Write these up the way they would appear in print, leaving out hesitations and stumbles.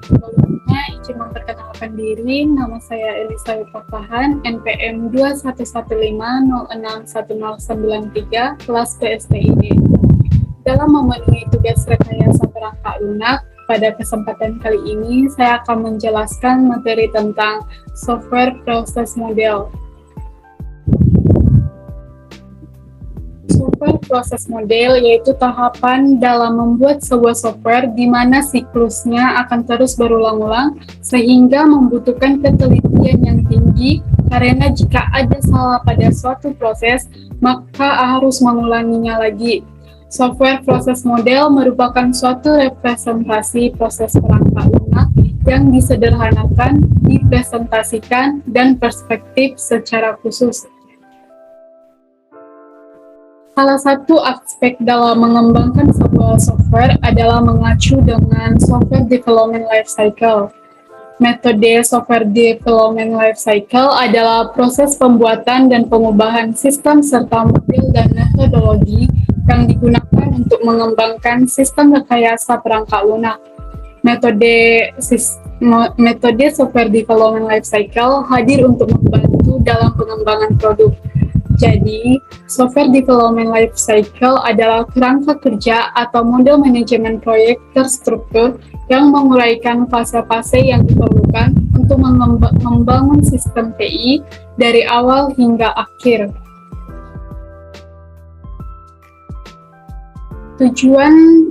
Sebelumnya, izin memperkenalkan diri, nama saya Elisa Wipaktahan, NPM 2115061093, kelas PSTID. Dalam memenuhi tugas rekayasa perangkat lunak, pada kesempatan kali ini saya akan menjelaskan materi tentang software proses model. Software proses model yaitu tahapan dalam membuat sebuah software di mana siklusnya akan terus berulang-ulang sehingga membutuhkan ketelitian yang tinggi karena jika ada salah pada suatu proses maka harus mengulanginya lagi. Software proses model merupakan suatu representasi proses perangkat lunak yang disederhanakan, dipresentasikan, dan perspektif secara khusus. Salah satu aspek dalam mengembangkan sebuah software adalah mengacu dengan software development life cycle. Metode software development life cycle adalah proses pembuatan dan pengubahan sistem serta model dan metodologi yang digunakan untuk mengembangkan sistem rekayasa perangkat lunak. Metode software development life cycle hadir untuk membantu dalam pengembangan produk. Jadi, software development life cycle adalah kerangka kerja atau model manajemen proyek terstruktur yang menguraikan fase-fase yang diperlukan untuk membangun sistem TI dari awal hingga akhir. Tujuan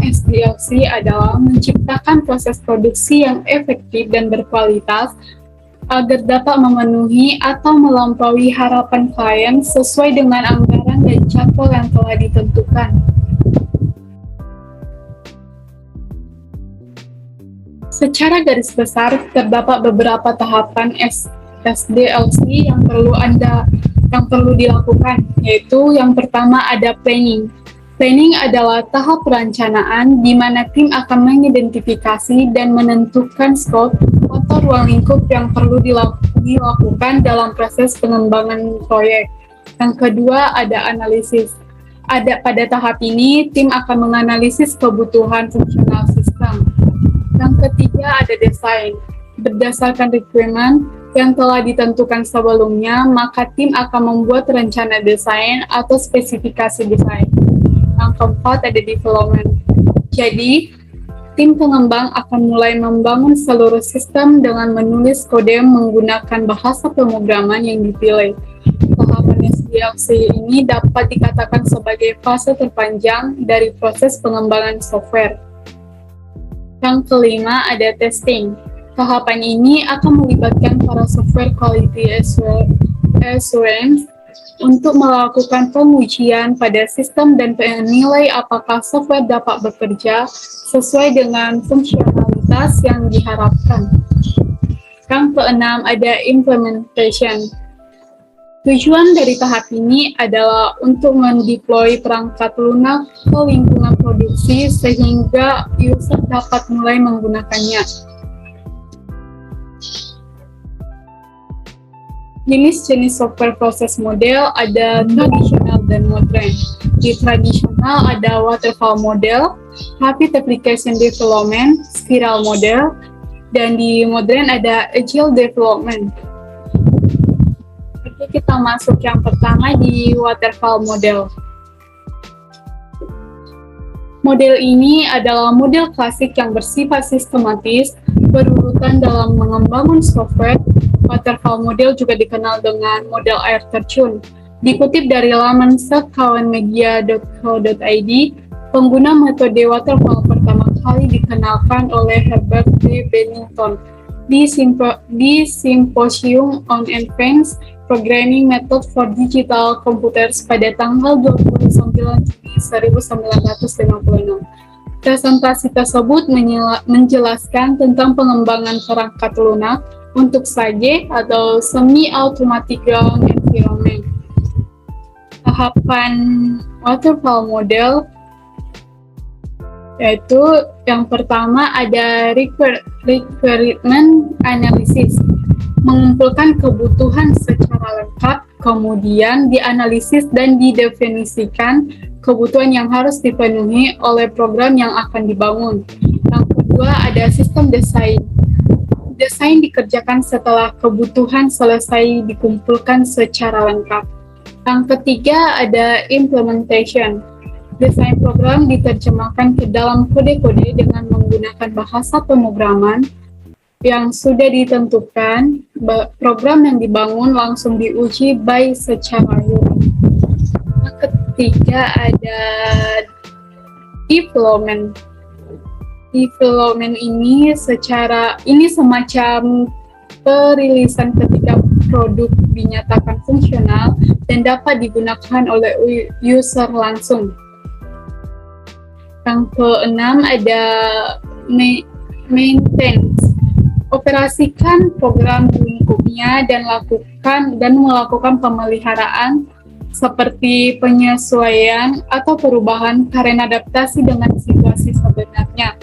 SDLC adalah menciptakan proses produksi yang efektif dan berkualitas agar dapat memenuhi atau melampaui harapan klien sesuai dengan anggaran dan jadwal yang telah ditentukan. Secara garis besar, terdapat beberapa tahapan SDLC yang perlu dilakukan, yaitu yang pertama ada planning. Planning adalah tahap perencanaan di mana tim akan mengidentifikasi dan menentukan skop atau ruang lingkup yang perlu dilakukan dalam proses pengembangan proyek. Yang kedua ada analisis. Pada tahap ini, tim akan menganalisis kebutuhan fungsional sistem. Yang ketiga ada desain. Berdasarkan requirement yang telah ditentukan sebelumnya, maka tim akan membuat rencana desain atau spesifikasi desain. Yang keempat ada development. Jadi, tim pengembang akan mulai membangun seluruh sistem dengan menulis kode menggunakan bahasa pemrograman yang dipilih. Tahapan SDLC ini dapat dikatakan sebagai fase terpanjang dari proses pengembangan software. Yang kelima ada testing. Tahapan ini akan melibatkan para software quality assurance untuk melakukan pengujian pada sistem dan menilai apakah software dapat bekerja sesuai dengan fungsionalitas yang diharapkan. Yang keenam ada implementation. Tujuan dari tahap ini adalah untuk mendeploy perangkat lunak ke lingkungan produksi sehingga user dapat mulai menggunakannya. Jenis-jenis software proses model ada tradisional dan modern. Di tradisional ada waterfall model, rapid application development, spiral model, dan di modern ada agile development. Oke, kita masuk yang pertama di waterfall model. Model ini adalah model klasik yang bersifat sistematis, berurutan dalam mengembangkan software. Waterfall model juga dikenal dengan model air terjun. Dikutip dari laman sekawanmedia.co.id, pengguna metode waterfall pertama kali dikenalkan oleh Herbert D. Bennington di Symposium on Advanced Programming Method for Digital Computers pada tanggal 29 Juni 1956. Presentasi tersebut menjelaskan tentang pengembangan perangkat lunak untuk SAGE atau Semi-Automatic Ground Environment. Tahapan waterfall model yaitu yang pertama ada requirement analysis, mengumpulkan kebutuhan secara lengkap Kemudian dianalisis dan didefinisikan kebutuhan yang harus dipenuhi oleh program yang akan dibangun. Yang kedua ada sistem desain. Desain dikerjakan setelah kebutuhan selesai dikumpulkan secara lengkap. Yang ketiga ada implementation. Desain program diterjemahkan ke dalam kode-kode dengan menggunakan bahasa pemrograman yang sudah ditentukan. Program yang dibangun langsung diuji baik secara real. Yang ketiga ada development. Development ini semacam perilisan ketika produk dinyatakan fungsional dan dapat digunakan oleh user langsung. Yang keenam ada maintenance. Operasikan program lingkupnya dan melakukan pemeliharaan seperti penyesuaian atau perubahan karena adaptasi dengan situasi sebenarnya.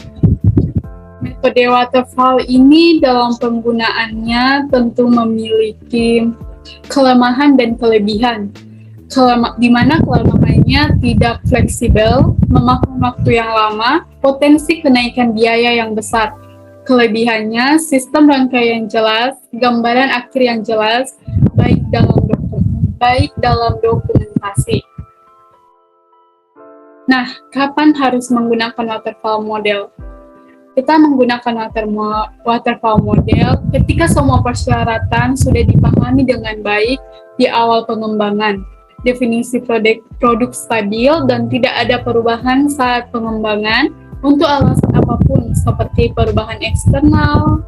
Metode waterfall ini dalam penggunaannya tentu memiliki kelemahan dan kelebihan. Di mana kelemahannya tidak fleksibel, memakan waktu yang lama, potensi kenaikan biaya yang besar. Kelebihannya, sistem rangkaian jelas, gambaran akhir yang jelas, baik dalam dokumentasi. Nah, kapan harus menggunakan waterfall model? Kita menggunakan waterfall model ketika semua persyaratan sudah dipahami dengan baik di awal pengembangan. Definisi produk stabil dan tidak ada perubahan saat pengembangan untuk alasan apapun seperti perubahan eksternal,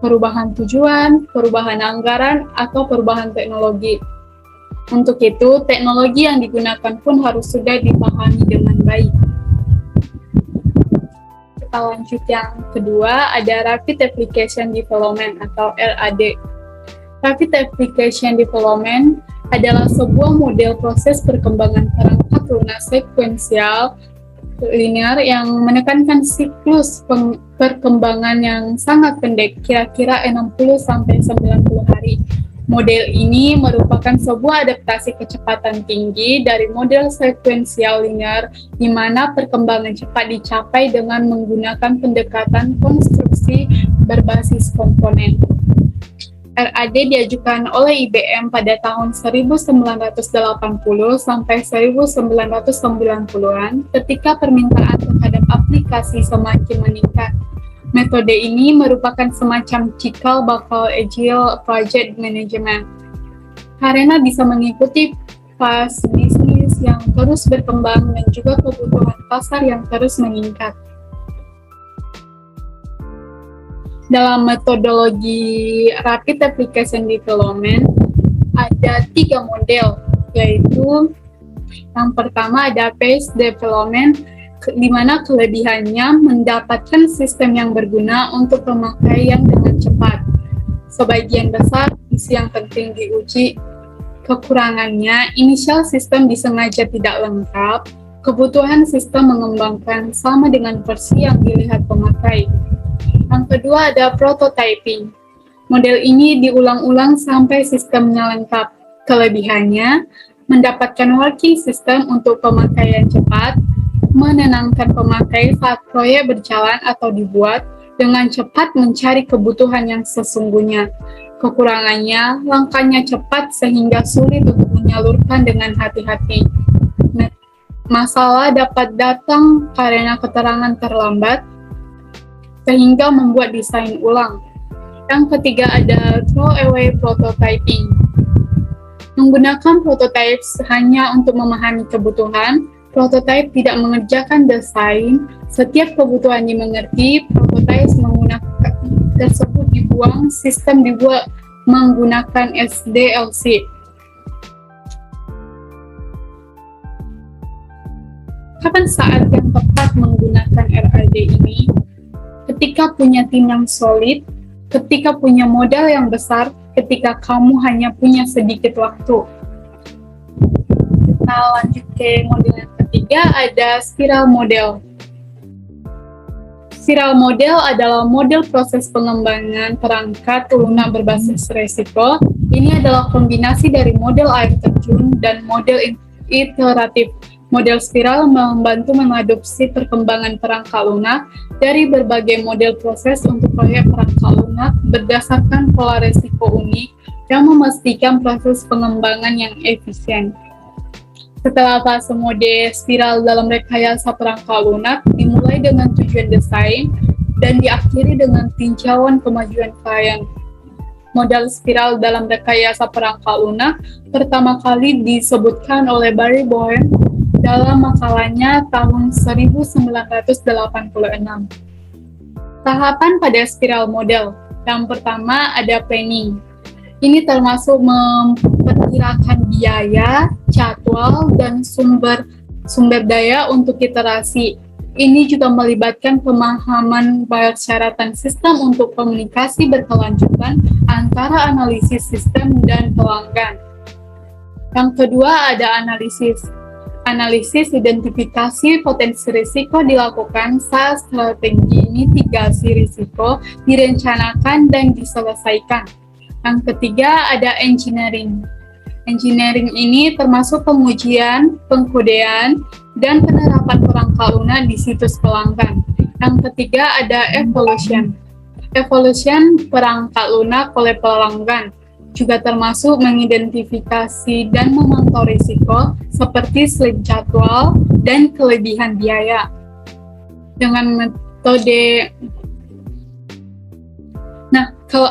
perubahan tujuan, perubahan anggaran, atau perubahan teknologi. Untuk itu, teknologi yang digunakan pun harus sudah dipahami dengan baik. Kita lanjut yang kedua, ada Rapid Application Development atau RAD. Rapid Application Development adalah sebuah model proses perkembangan perangkat lunak sekuensial linear yang menekankan siklus perkembangan yang sangat pendek, kira-kira 60-90 hari. Model ini merupakan sebuah adaptasi kecepatan tinggi dari model sekuensial linear, di mana perkembangan cepat dicapai dengan menggunakan pendekatan konstruksi berbasis komponen. RAD diajukan oleh IBM pada tahun 1980 sampai 1990-an ketika permintaan terhadap aplikasi semakin meningkat. Metode ini merupakan semacam cikal bakal Agile Project Management karena bisa mengikuti fase bisnis yang terus berkembang dan juga kebutuhan pasar yang terus meningkat. Dalam metodologi Rapid Application Development ada 3 model, yaitu yang pertama ada Phase Development, di mana kelebihannya mendapatkan sistem yang berguna untuk pemakaian dengan cepat. Sebagian besar isi yang penting diuji. Kekurangannya, inisial sistem disengaja tidak lengkap, kebutuhan sistem mengembangkan sama dengan versi yang dilihat pemakai. Yang kedua ada prototyping. Model ini diulang-ulang sampai sistemnya lengkap. Kelebihannya, mendapatkan working system untuk pemakaian cepat, menenangkan pemakai saat proyek berjalan atau dibuat, dengan cepat mencari kebutuhan yang sesungguhnya. Kekurangannya, langkahnya cepat sehingga sulit untuk menyalurkan dengan hati-hati. Masalah dapat datang karena keterangan terlambat, sehingga membuat desain ulang. Yang ketiga ada throwaway prototyping. Menggunakan prototype hanya untuk memahami kebutuhan, prototype tidak mengerjakan desain. Setiap kebutuhan dimengerti, prototype menggunakan tersebut dibuang, sistem dibuat menggunakan SDLC. Kapan saat yang tepat menggunakan RAD ini? Ketika punya tim yang solid, ketika punya modal yang besar, ketika kamu hanya punya sedikit waktu. Kita lanjut ke model yang ketiga, ada spiral model. Spiral model adalah model proses pengembangan perangkat lunak berbasis resiko. Ini adalah kombinasi dari model air terjun dan model iteratif. Model spiral membantu mengadopsi perkembangan perangkat lunak dari berbagai model proses untuk proyek perangkat lunak berdasarkan pola resiko unik yang memastikan proses pengembangan yang efisien. Setelah fase mode spiral dalam rekayasa perangkat lunak dimulai dengan tujuan desain dan diakhiri dengan tinjauan kemajuan klien. Model spiral dalam rekayasa perangkat lunak pertama kali disebutkan oleh Barry Boehm dalam makalahnya tahun 1986. Tahapan pada spiral model. Yang pertama ada planning. Ini termasuk memperkirakan biaya, jadwal, dan sumber daya untuk iterasi. Ini juga melibatkan pemahaman persyaratan sistem untuk komunikasi berkelanjutan antara analisis sistem dan pelanggan. Yang kedua ada analisis. Analisis identifikasi potensi risiko dilakukan saat strategi mitigasi risiko direncanakan dan diselesaikan. Yang ketiga ada engineering. Engineering ini termasuk pengujian, pengkodean, dan penerapan perangkat lunak di situs pelanggan. Yang ketiga ada evaluation. Evaluation perangkat lunak oleh pelanggan juga termasuk mengidentifikasi dan memantau risiko seperti slip jadwal dan kelebihan biaya. Dengan metode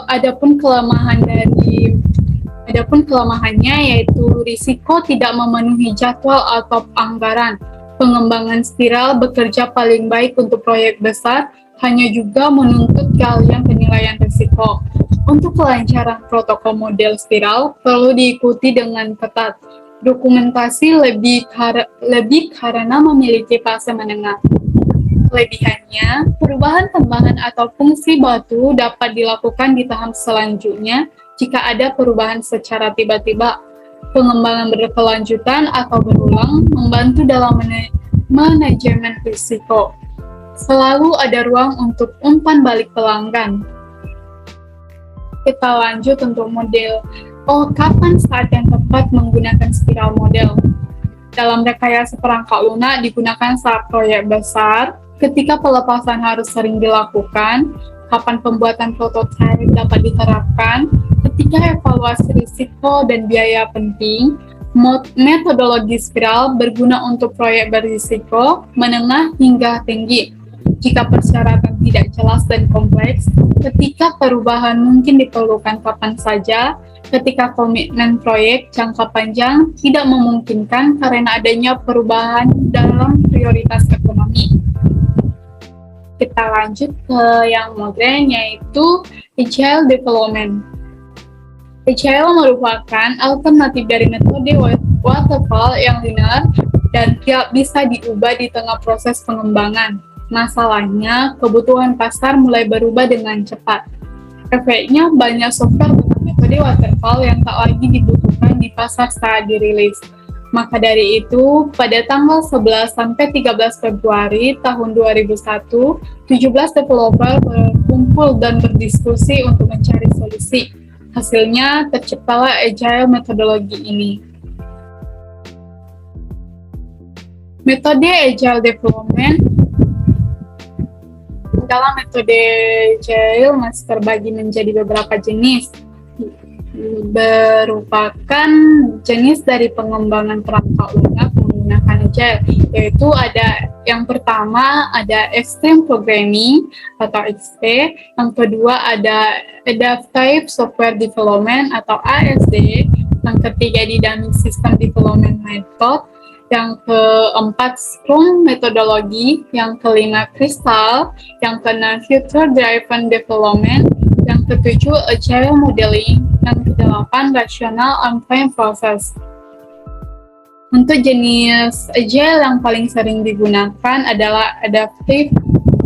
adapun kelemahannya yaitu risiko tidak memenuhi jadwal atau anggaran. Pengembangan spiral bekerja paling baik untuk proyek besar, hanya juga menuntut keahlian penilaian risiko. Untuk kelancaran protokol model spiral perlu diikuti dengan ketat. Dokumentasi lebih karena memiliki fase menengah. Kelebihannya, perubahan tambahan atau fungsi batu dapat dilakukan di tahap selanjutnya jika ada perubahan secara tiba-tiba. Pengembangan berkelanjutan atau berulang membantu dalam manajemen risiko. Selalu ada ruang untuk umpan balik pelanggan. Kita lanjut untuk model. Kapan saat yang tepat menggunakan spiral model? Dalam rekayasa perangkat lunak digunakan saat proyek besar, ketika pelepasan harus sering dilakukan, kapan pembuatan prototipe dapat diterapkan, ketika evaluasi risiko dan biaya penting. Metodologi spiral berguna untuk proyek berisiko, menengah hingga tinggi. Jika persyaratan tidak jelas dan kompleks, ketika perubahan mungkin diperlukan kapan saja, ketika komitmen proyek jangka panjang tidak memungkinkan karena adanya perubahan dalam prioritas ekonomi. Kita lanjut ke yang modern, yaitu Agile Development. Agile merupakan alternatif dari metode waterfall yang linear dan tidak bisa diubah di tengah proses pengembangan. Masalahnya, kebutuhan pasar mulai berubah dengan cepat. Efeknya, banyak software dengan metode waterfall yang tak lagi dibutuhkan di pasar saat dirilis. Maka dari itu, pada tanggal 11 sampai 13 Februari tahun 2001, 17 developer berkumpul dan berdiskusi untuk mencari solusi. Hasilnya, terciptalah Agile metodologi ini. Metode Agile Development. Dalam metode Agile masih terbagi menjadi beberapa jenis, merupakan jenis dari pengembangan perangkat lunak menggunakan Agile, yaitu ada yang pertama ada Extreme Programming atau XP, yang kedua ada Adaptive Software Development atau ASD, yang ketiga Dynamic System Development Method, yang keempat Scrum metodologi, yang kelima Crystal, yang keenam Future Driven Development, yang ketujuh Agile Modeling, yang kedelapan Rational On-Time Process. Untuk jenis Agile yang paling sering digunakan adalah Adaptive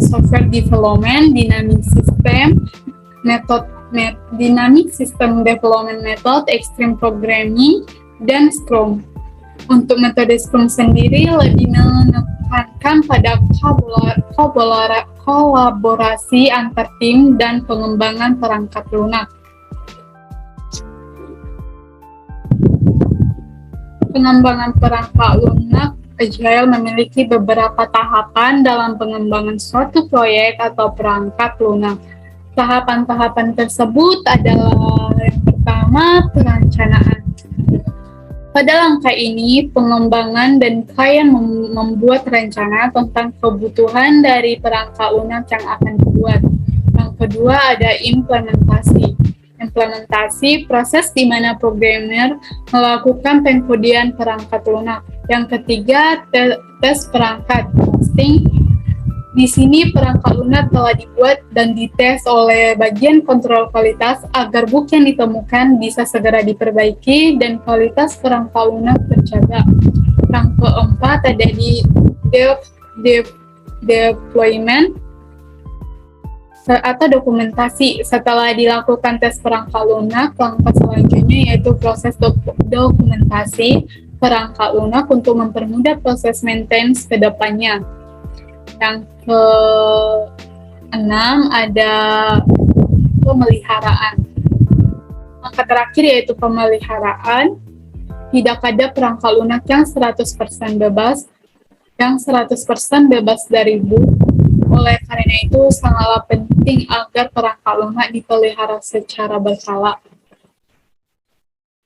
Software Development, Dynamic System Development Method, Extreme Programming, dan Scrum. Untuk metode Scrum sendiri lebih menekankan pada kolaborasi antar tim dan pengembangan perangkat lunak. Pengembangan perangkat lunak Agile memiliki beberapa tahapan dalam pengembangan suatu proyek atau perangkat lunak. Tahapan-tahapan tersebut adalah yang pertama, perencanaan. Pada langkah ini, pengembangan dan klien membuat rencana tentang kebutuhan dari perangkat lunak yang akan dibuat. Yang kedua ada implementasi. Implementasi proses di mana programmer melakukan pengkodian perangkat lunak. Yang ketiga, tes perangkat, testing. Di sini perangkat lunak telah dibuat dan dites oleh bagian kontrol kualitas agar bug yang ditemukan bisa segera diperbaiki dan kualitas perangkat lunak terjaga. Yang keempat ada di deployment atau dokumentasi. Setelah dilakukan tes perangkat lunak, langkah selanjutnya yaitu proses dokumentasi perangkat lunak untuk mempermudah proses maintenance ke depannya. Yang keenam ada pemeliharaan. Angka terakhir yaitu pemeliharaan. Tidak ada perangkat lunak yang 100% bebas, yang 100% bebas dari bug. Oleh karena itu, sangatlah penting agar perangkat lunak dipelihara secara berkala.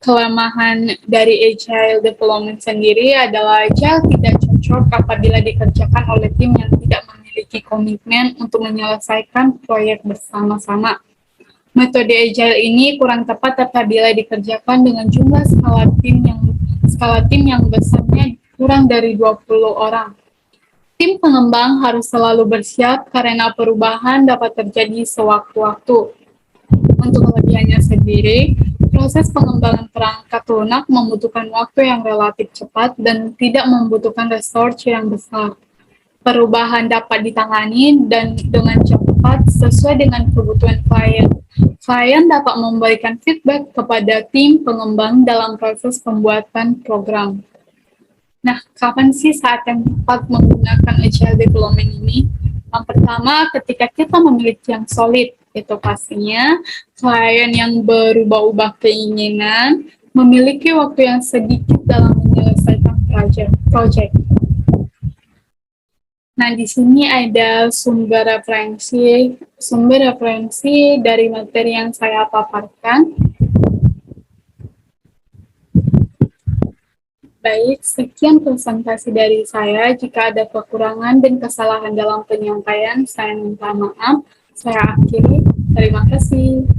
Kelemahan dari Agile Development sendiri adalah Agile tidak cocok apabila dikerjakan oleh tim yang tidak memiliki komitmen untuk menyelesaikan proyek bersama-sama. Metode Agile ini kurang tepat apabila dikerjakan dengan jumlah skala tim yang besarnya kurang dari 20 orang. Tim pengembang harus selalu bersiap karena perubahan dapat terjadi sewaktu-waktu. Untuk kelebihannya sendiri, proses pengembangan perangkat lunak membutuhkan waktu yang relatif cepat dan tidak membutuhkan resource yang besar. Perubahan dapat ditangani dan dengan cepat sesuai dengan kebutuhan klien. Klien dapat memberikan feedback kepada tim pengembang dalam proses pembuatan program. Nah, kapan sih saat yang tepat menggunakan Agile Development ini? Yang pertama, ketika kita memiliki yang solid, itu pastinya klien yang berubah-ubah keinginan, memiliki waktu yang sedikit dalam menyelesaikan project. Nah, di sini ada sumber referensi dari materi yang saya paparkan. Baik, sekian presentasi dari saya. Jika ada kekurangan dan kesalahan dalam penyampaian, saya minta maaf. Saya akhiri. Terima kasih.